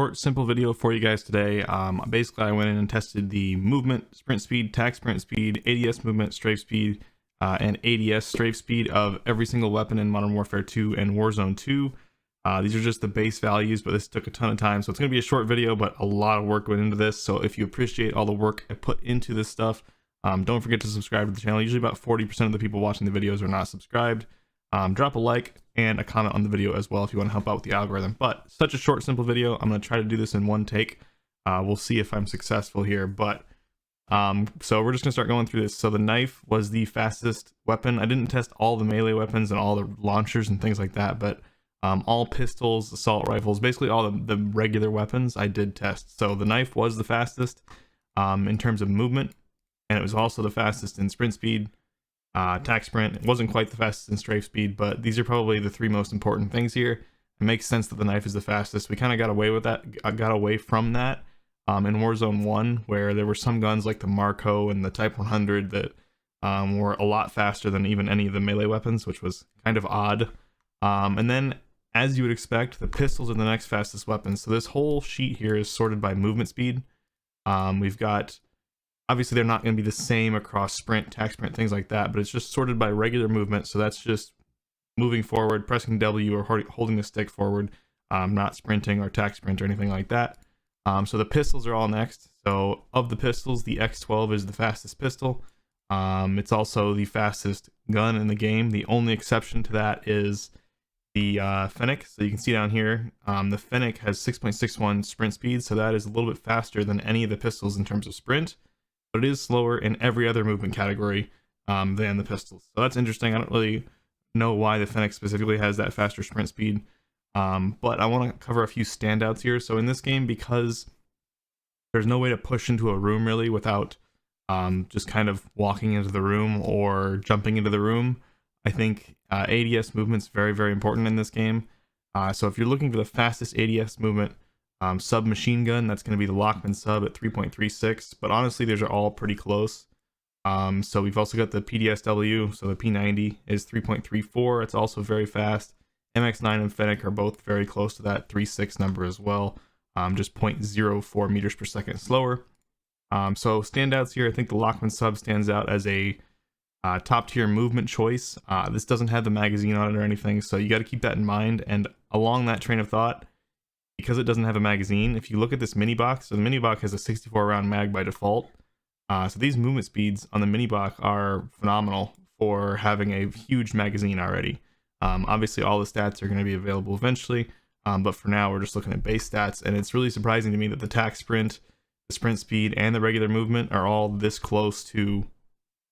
Short, simple video for you guys today. Basically, I went in and tested the movement, sprint speed, tac sprint speed, ADS movement, strafe speed, and ADS strafe speed of every single weapon in Modern Warfare 2 and Warzone 2. These are just the base values, but this took a ton of time, so it's going to be a short video, but a lot of work went into this. So if you appreciate all the work I put into this stuff, don't forget to subscribe to the channel. Usually about 40% of the people watching the videos are not subscribed. Drop a like and a comment on the video as well if you want to help out with the algorithm. But such a short, simple video. I'm going to try to do this in one take. We'll see if I'm successful here. But so we're just going to start going through this. So the knife was the fastest weapon. I didn't test all the melee weapons and all the launchers and things like that, but all pistols, assault rifles, basically all the regular weapons I did test. So the knife was the fastest in terms of movement, and it was also the fastest in sprint speed. Tac sprint, it wasn't quite the fastest in strafe speed, but these are probably the three most important things here. It makes sense that the knife is the fastest. We kind of got away with that, got away from that in Warzone 1, where there were some guns like the Marco and the Type 100 that were a lot faster than even any of the melee weapons, which was kind of odd. And then, as you would expect, the pistols are the next fastest weapons. So this whole sheet here is sorted by movement speed. We've got, obviously they're not going to be the same across sprint, tac sprint, things like that, but it's just sorted by regular movement. So that's just moving forward, pressing W or holding the stick forward, not sprinting or tac sprint or anything like that. So the pistols are all next. So of the pistols, the X12 is the fastest pistol. It's also the fastest gun in the game. The only exception to that is the Fennec. So you can see down here, the Fennec has 6.61 sprint speed, so that is a little bit faster than any of the pistols in terms of sprint, but it is slower in every other movement category than the pistols. So that's interesting. I don't really know why the Fennec specifically has that faster sprint speed, but I want to cover a few standouts here. So in this game, because there's no way to push into a room really without just kind of walking into the room or jumping into the room, I think ADS movement's very, very important in this game. So if you're looking for the fastest ADS movement, submachine gun, that's going to be the Lockman sub at 3.36, but honestly these are all pretty close. So we've also got the PDSW, so the P90 is 3.34. It's also very fast. MX9 and Fennec are both very close to that 3.6 number as well, just 0.04 meters per second slower. So standouts here, I think the Lockman sub stands out as a top tier movement choice. This doesn't have the magazine on it or anything, so you got to keep that in mind. And along that train of thought, because it doesn't have a magazine, if you look at this mini box, so the mini box has a 64 round mag by default. So these movement speeds on the mini box are phenomenal for having a huge magazine already. Obviously all the stats are going to be available eventually, but for now we're just looking at base stats, and it's really surprising to me that the tac sprint, the sprint speed, and the regular movement are all this close to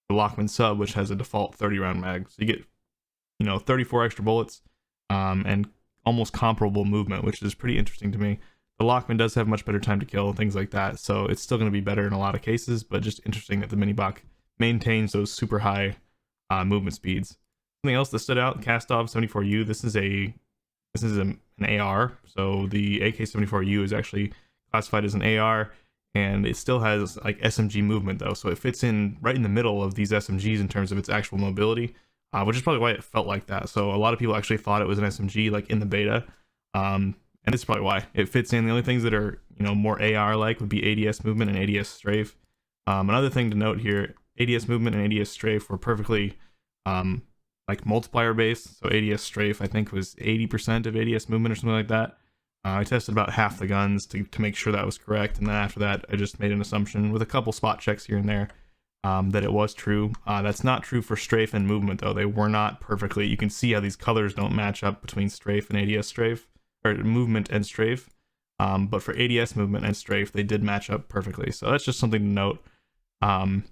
the Lockman sub, which has a default 30 round mag. So you get, 34 extra bullets and almost comparable movement, which is pretty interesting to me. The Lockman does have much better time to kill and things like that, so it's still going to be better in a lot of cases, but just interesting that the mini-bok maintains those super high movement speeds. Something else that stood out, Kastov 74U. This is an AR, so the AK-74U is actually classified as an AR, and it still has like SMG movement though, so it fits in right in the middle of these SMGs in terms of its actual mobility, which is probably why it felt like that. So a lot of people actually thought it was an SMG like in the beta, and this is probably why it fits in. The only things that are more AR like would be ADS movement and ADS strafe. Another thing to note here, ADS movement and ADS strafe were perfectly like multiplier based. So ADS strafe I think was 80% of ADS movement or something like that. I tested about half the guns to make sure that was correct, and then after that I just made an assumption with a couple spot checks here and there that it was true. That's not true for strafe and movement though. They were not perfectly. You can see how these colors don't match up between strafe and ADS strafe, or movement and strafe, but for ADS movement and strafe they did match up perfectly, so that's just something to note. Some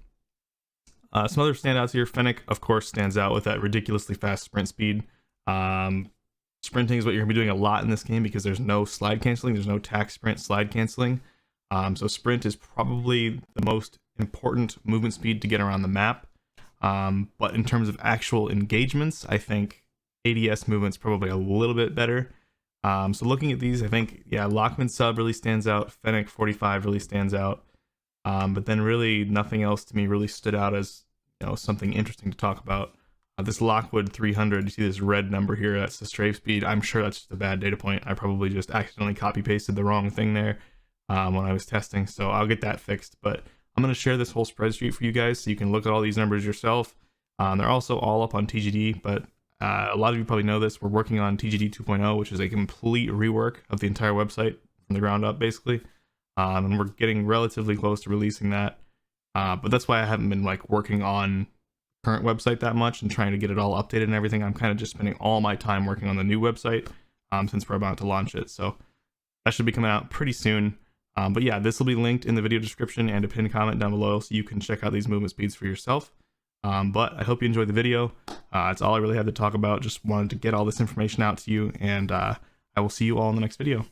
other standouts here, Fennec of course stands out with that ridiculously fast sprint speed. Sprinting is what you're going to be doing a lot in this game because there's no slide canceling, there's no tac sprint slide canceling. So sprint is probably the most important movement speed to get around the map. But in terms of actual engagements, I think ADS movement's probably a little bit better. So looking at these, I think, yeah, Lockman sub really stands out, Fennec 45 really stands out. But then really nothing else to me really stood out as something interesting to talk about. This Lockwood 300, you see this red number here, that's the strafe speed. I'm sure that's just a bad data point. I probably just accidentally copy pasted the wrong thing there when I was testing, so I'll get that fixed. But I'm going to share this whole spreadsheet for you guys so you can look at all these numbers yourself. They're also all up on TGD, but a lot of you probably know this. We're working on TGD 2.0, which is a complete rework of the entire website from the ground up, basically. And we're getting relatively close to releasing that. But that's why I haven't been like working on current website that much and trying to get it all updated and everything. I'm kind of just spending all my time working on the new website since we're about to launch it. So that should be coming out pretty soon. But yeah, this will be linked in the video description and a pinned comment down below so you can check out these movement speeds for yourself. But I hope you enjoyed the video. That's all I really had to talk about. Just wanted to get all this information out to you, and I will see you all in the next video.